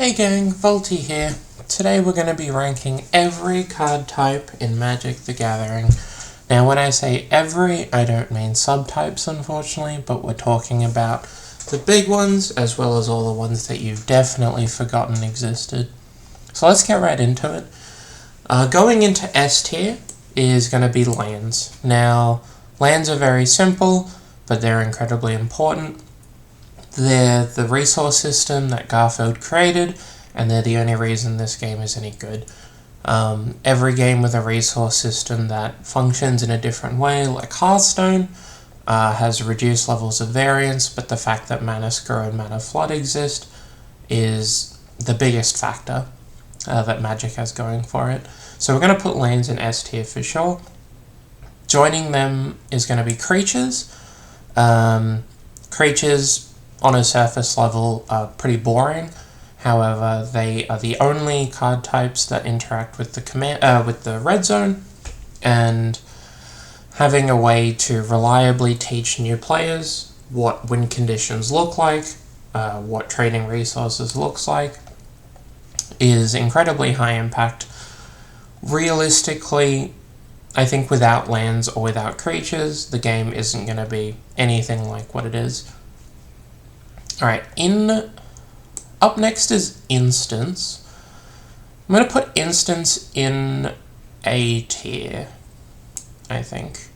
Hey gang, Volty here. Today we're going to be ranking every card type in Magic the Gathering. Now when I say every, I don't mean subtypes unfortunately, but we're talking about the big ones as well as all the ones that you've definitely forgotten existed. So let's get right into it. Going into S tier is going to be lands. Now, lands are very simple, but they're incredibly important. They're the resource system that Garfield created, and they're the only reason this game is any good. Every game with a resource system that functions in a different way, like Hearthstone, has reduced levels of variance, but the fact that Mana Screw and Mana Flood exist is the biggest factor that Magic has going for it. So we're going to put lands in S tier for sure. Joining them is going to be creatures. Creatures on a surface level are pretty boring. However, they are the only card types that interact with the red zone, and having a way to reliably teach new players what win conditions look like, what trading resources looks like, is incredibly high impact. Realistically, I think without lands or without creatures, the game isn't going to be anything like what it is. Alright, up next is Instants. I'm going to put Instants in A tier, I think.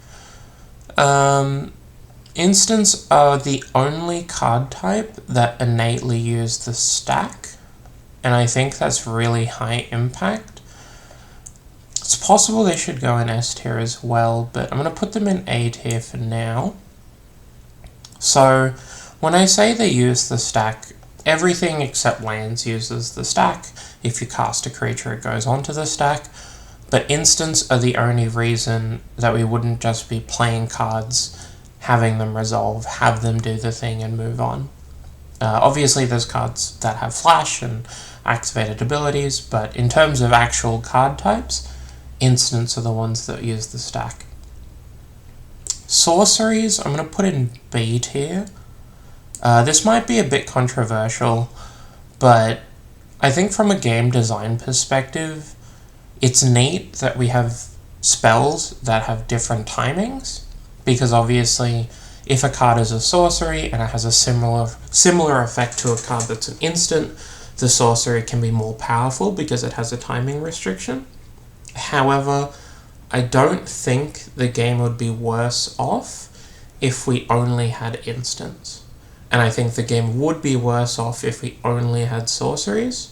Instants are the only card type that innately use the stack, and I think that's really high impact. It's possible they should go in S tier as well, but I'm going to put them in A tier for now. So, when I say they use the stack, everything except lands uses the stack. If you cast a creature, it goes onto the stack. But instants are the only reason that we wouldn't just be playing cards, having them resolve, have them do the thing, and move on. Obviously, there's cards that have flash and activated abilities, but in terms of actual card types, instants are the ones that use the stack. Sorceries, I'm going to put in B tier. This might be a bit controversial, but I think from a game design perspective, it's neat that we have spells that have different timings, because obviously if a card is a sorcery and it has a similar effect to a card that's an instant, the sorcery can be more powerful because it has a timing restriction. However, I don't think the game would be worse off if we only had instants. And I think the game would be worse off if we only had sorceries.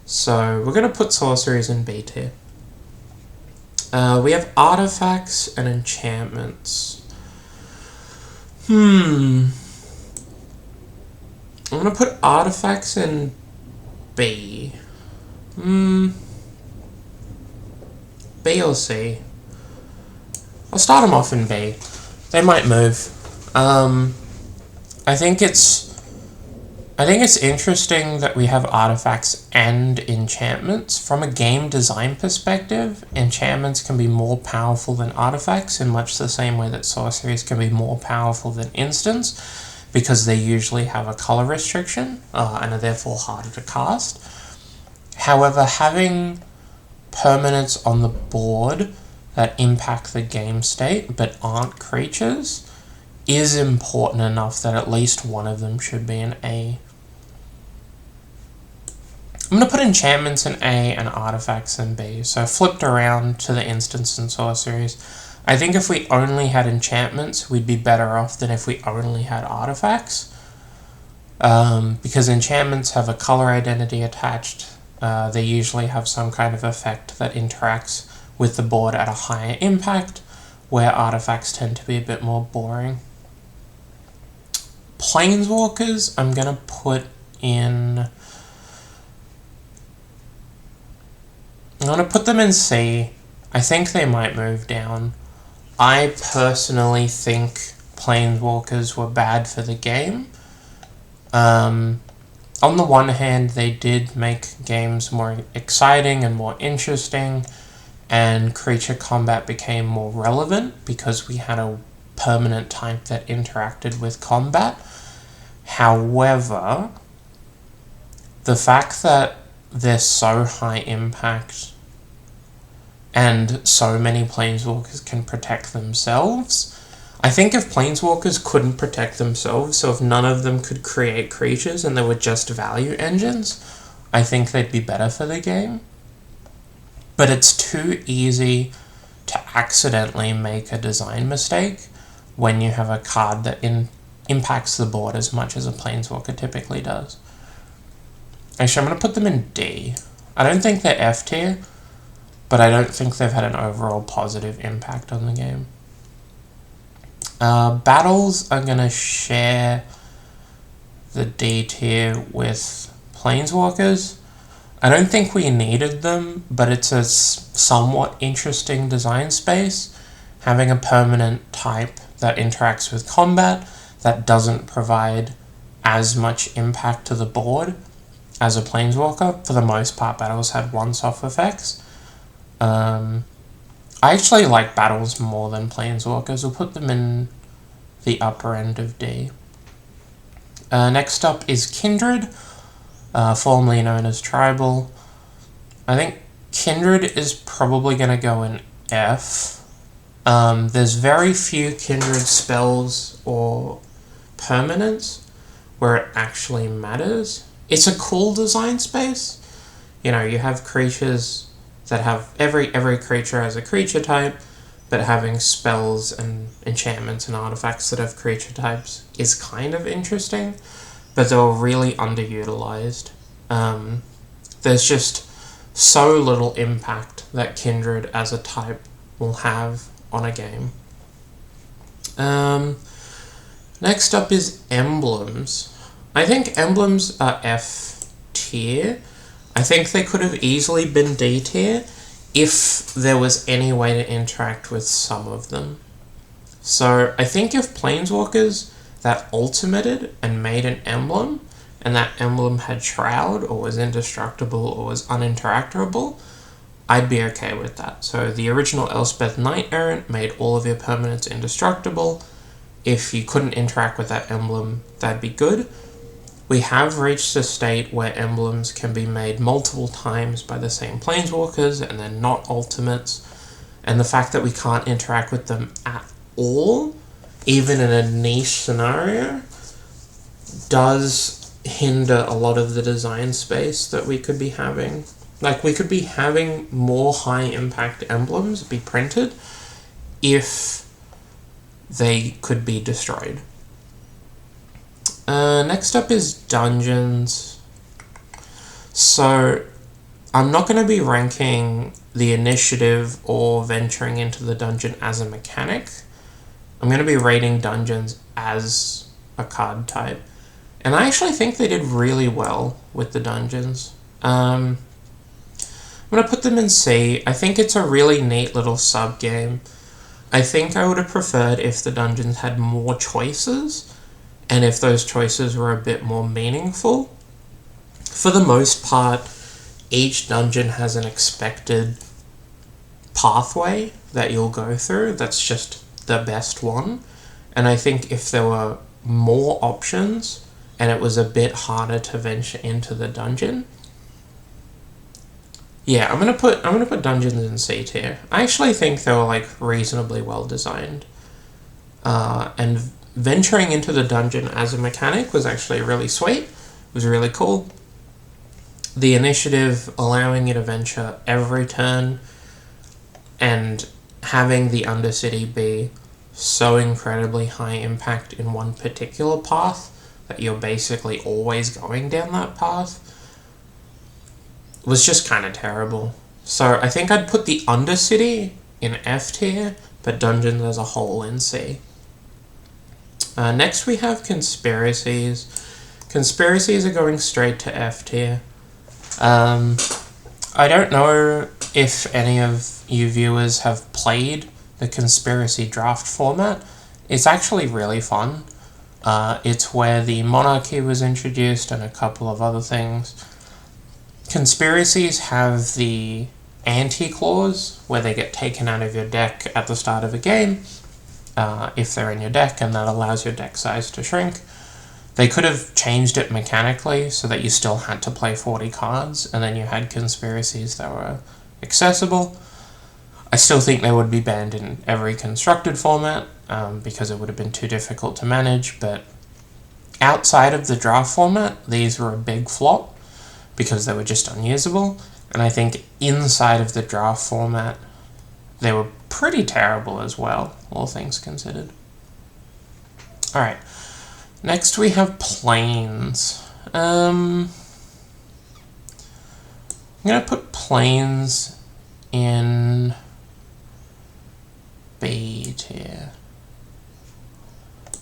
So we're going to put sorceries in B tier. We have artifacts and enchantments. I'm going to put artifacts in B. B or C. I'll start them off in B. They might move. I think it's interesting that we have artifacts and enchantments. From a game design perspective, enchantments can be more powerful than artifacts in much the same way that sorceries can be more powerful than instants, because they usually have a color restriction and are therefore harder to cast. However, having permanents on the board that impact the game state but aren't creatures is important enough that at least one of them should be an A. I'm going to put enchantments in A and artifacts in B, so flipped around to the instants and sorceries. I think if we only had enchantments, we'd be better off than if we only had artifacts, because enchantments have a color identity attached. They usually have some kind of effect that interacts with the board at a higher impact, where artifacts tend to be a bit more boring. Planeswalkers, I'm going to put in... I'm going to put them in C. I think they might move down. I personally think Planeswalkers were bad for the game. On the one hand, they did make games more exciting and more interesting, and creature combat became more relevant because we had a permanent type that interacted with combat. However, the fact that they're so high impact and so many planeswalkers can protect themselves. I think if planeswalkers couldn't protect themselves, so if none of them could create creatures and they were just value engines, I think they'd be better for the game. But it's too easy to accidentally make a design mistake when you have a card that impacts the board as much as a planeswalker typically does. Actually, I'm going to put them in D. I don't think they're F tier, but I don't think they've had an overall positive impact on the game. Battles are going to share the D tier with planeswalkers. I don't think we needed them, but it's a somewhat interesting design space. Having a permanent type that interacts with combat that doesn't provide as much impact to the board as a planeswalker. For the most part, battles had once-off effects. I actually like battles more than planeswalkers. We'll put them in the upper end of D. Next up is Kindred, formerly known as Tribal. I think Kindred is probably going to go in F. There's very few Kindred spells or permanents where it actually matters. It's a cool design space. You know, you have creatures that have every creature has a creature type, but having spells and enchantments and artifacts that have creature types is kind of interesting, but they're really underutilized. There's just so little impact that Kindred as a type will have on a game. Next up is Emblems. I think Emblems are F tier. I think they could have easily been D tier if there was any way to interact with some of them. So I think if Planeswalkers that ultimated and made an emblem, and that emblem had Shroud, or was indestructible, or was uninteractable, I'd be okay with that. So the original Elspeth Knight Errant made all of your permanents indestructible. If you couldn't interact with that emblem, that'd be good. We have reached a state where emblems can be made multiple times by the same planeswalkers, and they're not ultimates. And the fact that we can't interact with them at all, even in a niche scenario, does hinder a lot of the design space that we could be having. Like, we could be having more high impact emblems be printed if they could be destroyed. Next up is Dungeons. So I'm not going to be ranking the initiative or venturing into the dungeon as a mechanic. I'm going to be rating Dungeons as a card type. And I actually think they did really well with the Dungeons. I'm going to put them in C. I think it's a really neat little sub-game. I think I would have preferred if the Dungeons had more choices, and if those choices were a bit more meaningful. For the most part, each dungeon has an expected pathway that you'll go through that's just the best one. And I think if there were more options and it was a bit harder to venture into the dungeon, yeah, I'm gonna put Dungeons in C tier. I actually think they were like reasonably well designed. And venturing into the dungeon as a mechanic was actually really sweet. It was really cool. The initiative allowing you to venture every turn and having the Undercity be so incredibly high impact in one particular path that you're basically always going down that path was just kind of terrible. So I think I'd put the Undercity in F tier, but Dungeons as a whole in C. Next we have Conspiracies. Conspiracies are going straight to F tier. I don't know if any of you viewers have played the Conspiracy draft format. It's actually really fun. It's where the monarchy was introduced and a couple of other things. Conspiracies have the anti-clause, where they get taken out of your deck at the start of a game, if they're in your deck, and that allows your deck size to shrink. They could have changed it mechanically so that you still had to play 40 cards, and then you had conspiracies that were accessible. I still think they would be banned in every constructed format, because it would have been too difficult to manage, but outside of the draft format, these were a big flop because they were just unusable, and I think inside of the draft format, they were pretty terrible as well, all things considered. Alright, next we have planes. I'm going to put planes in B tier.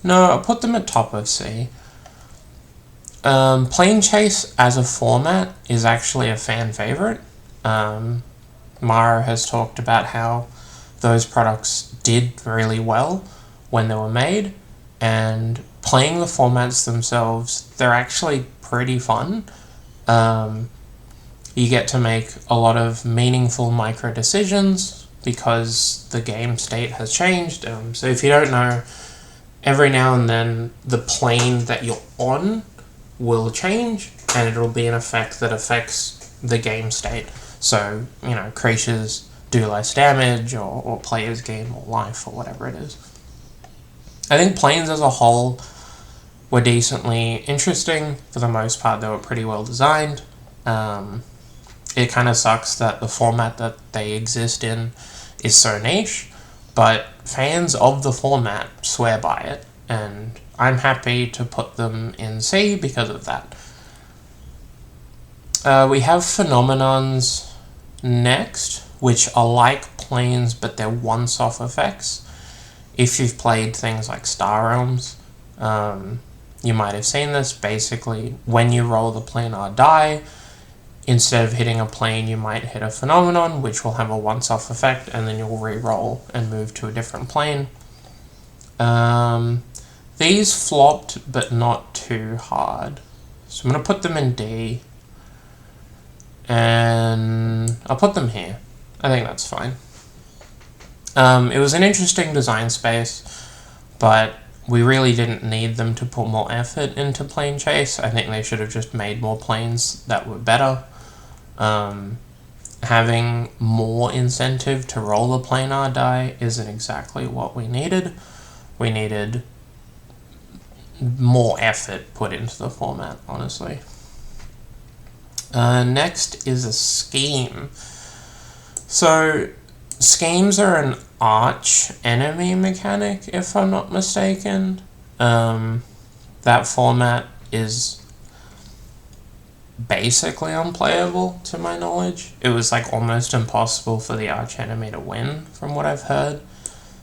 No, I'll put them at top of C. Plane Chase as a format is actually a fan favorite. Mara has talked about how those products did really well when they were made, and playing the formats themselves, they're actually pretty fun. You get to make a lot of meaningful micro decisions because the game state has changed. So if you don't know, every now and then the plane that you're on will change, and it'll be an effect that affects the game state. So, you know, creatures do less damage, or players gain more life, or whatever it is. I think planes as a whole were decently interesting. For the most part, they were pretty well designed. It kind of sucks that the format that they exist in is so niche, but fans of the format swear by it, and I'm happy to put them in C because of that. We have Phenomenons next, which are like planes, but they're once-off effects. If you've played things like Star Realms, you might have seen this. Basically, when you roll the planar die, instead of hitting a plane, you might hit a Phenomenon, which will have a once-off effect, and then you'll re-roll and move to a different plane. These flopped, but not too hard. So I'm going to put them in D, and I'll put them here. I think that's fine. It was an interesting design space, but we really didn't need them to put more effort into Plane Chase. I think they should have just made more planes that were better. Having more incentive to roll a planar die isn't exactly what we needed. We needed more effort put into the format, honestly. Next is a scheme. So, schemes are an arch enemy mechanic, if I'm not mistaken. That format is basically unplayable, to my knowledge. It was like almost impossible for the arch enemy to win, from what I've heard.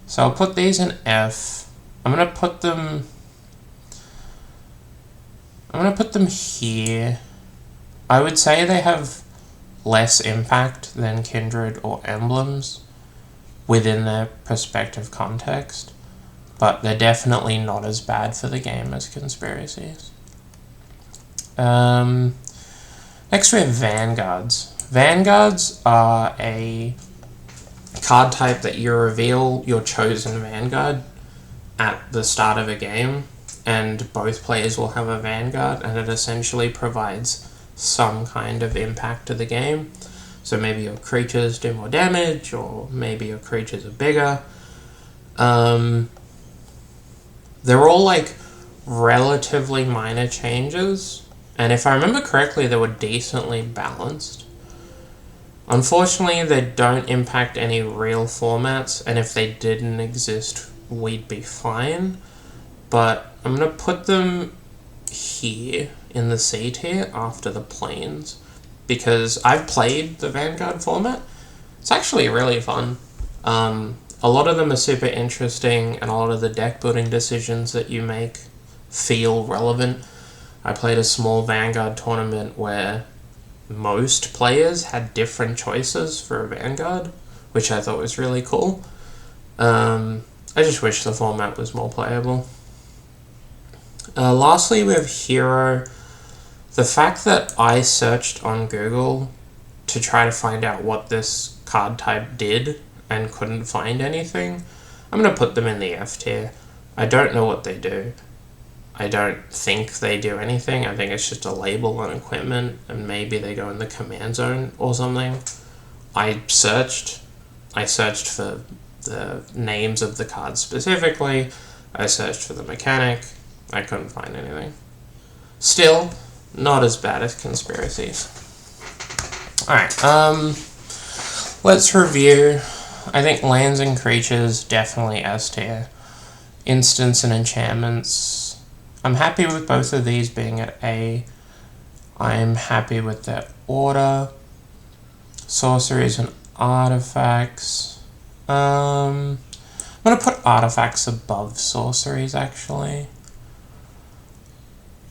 So I'll put these in F. I'm gonna put them here. I would say they have less impact than Kindred or Emblems within their prospective context, but they're definitely not as bad for the game as Conspiracies. Next we have Vanguards. Vanguards are a card type that you reveal your chosen Vanguard at the start of a game, and both players will have a Vanguard, and it essentially provides some kind of impact to the game. So maybe your creatures do more damage, or maybe your creatures are bigger. They're all like relatively minor changes, and if I remember correctly, they were decently balanced. Unfortunately, they don't impact any real formats, and if they didn't exist, we'd be fine. But I'm going to put them here in the C tier after the planes, because I've played the Vanguard format. It's actually really fun. A lot of them are super interesting, and a lot of the deck building decisions that you make feel relevant. I played a small Vanguard tournament where most players had different choices for a Vanguard, which I thought was really cool. I just wish the format was more playable. Lastly, we have Hero. The fact that I searched on Google to try to find out what this card type did and couldn't find anything, I'm going to put them in the F tier. I don't know what they do. I don't think they do anything. I think it's just a label on equipment, and maybe they go in the command zone or something. I searched for the names of the cards specifically. I searched for the mechanic. I couldn't find anything. Still, not as bad as conspiracies. Alright, let's review. I think lands and creatures, definitely S tier. Instants and enchantments, I'm happy with both of these being at A. I'm happy with their order. Sorceries and artifacts. I'm going to put artifacts above sorceries, actually.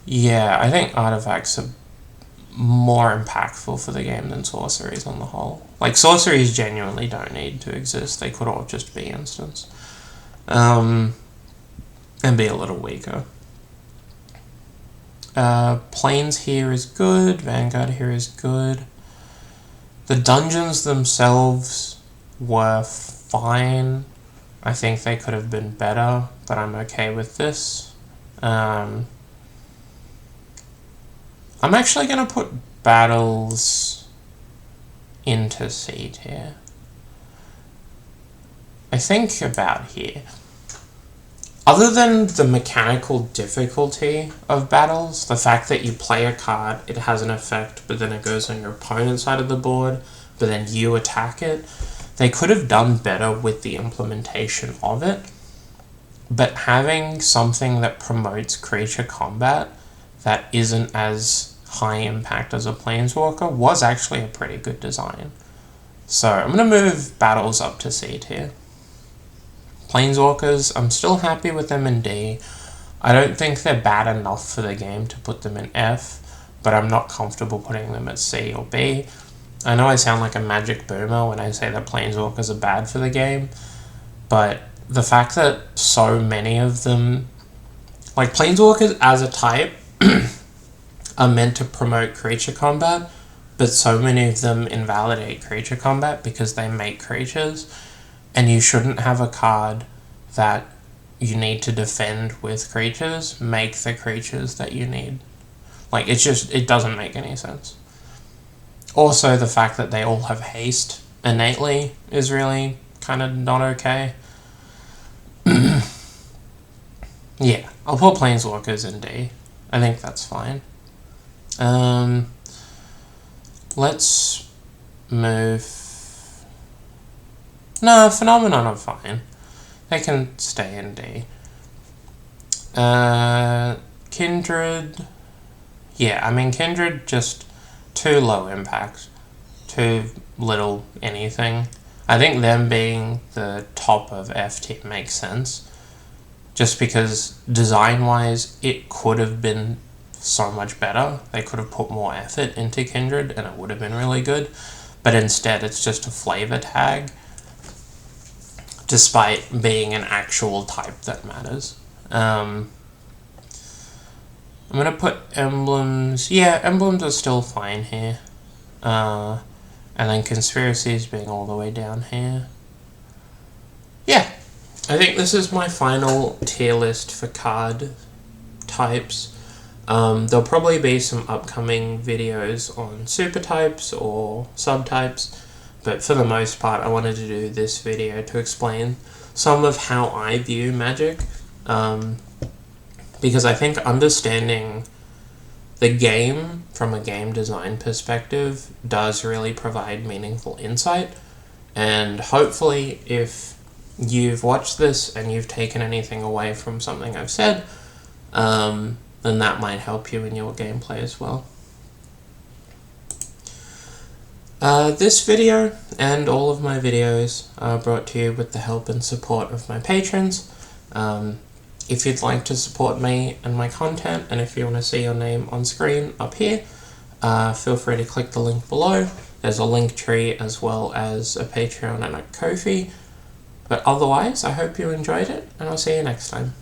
Yeah, I think artifacts are more impactful for the game than sorceries on the whole. Like, sorceries genuinely don't need to exist. They could all just be instants. And be a little weaker. Planes here is good. Vanguard here is good. The dungeons themselves were fine. I think they could have been better, but I'm okay with this. I'm actually going to put battles into C tier. I think about here. Other than the mechanical difficulty of battles, the fact that you play a card, it has an effect, but then it goes on your opponent's side of the board, but then you attack it, they could have done better with the implementation of it. But having something that promotes creature combat that isn't as high impact as a Planeswalker was actually a pretty good design. So I'm going to move battles up to C tier. Planeswalkers, I'm still happy with them in D. I don't think they're bad enough for the game to put them in F, but I'm not comfortable putting them at C or B. I know I sound like a magic boomer when I say that Planeswalkers are bad for the game, but the fact that so many of them, like Planeswalkers as a type, are meant to promote creature combat, but so many of them invalidate creature combat because they make creatures. And you shouldn't have a card that you need to defend with creatures make the creatures that you need. Like, it doesn't make any sense. Also, the fact that they all have haste innately is really kind of not okay. Yeah, I'll put Planeswalkers in D. I think that's fine. Let's move... No, Phenomenon are fine. They can stay in D. Kindred... Yeah, I mean, Kindred just too low impact. Too little anything. I think them being the top of F tier makes sense. Just because design-wise, it could have been so much better. They could have put more effort into Kindred and it would have been really good. But instead, it's just a flavor tag, despite being an actual type that matters. I'm going to put emblems... Yeah, emblems are still fine here. And then conspiracies being all the way down here. Yeah, I think this is my final tier list for card types. There'll probably be some upcoming videos on super types or subtypes. But for the most part, I wanted to do this video to explain some of how I view Magic. Because I think understanding the game from a game design perspective does really provide meaningful insight. And hopefully, if you've watched this and you've taken anything away from something I've said, then that might help you in your gameplay as well. This video and all of my videos are brought to you with the help and support of my patrons. If you'd like to support me and my content, and if you want to see your name on screen up here, feel free to click the link below. There's a link tree as well as a Patreon and a Ko-fi. But otherwise, I hope you enjoyed it, and I'll see you next time.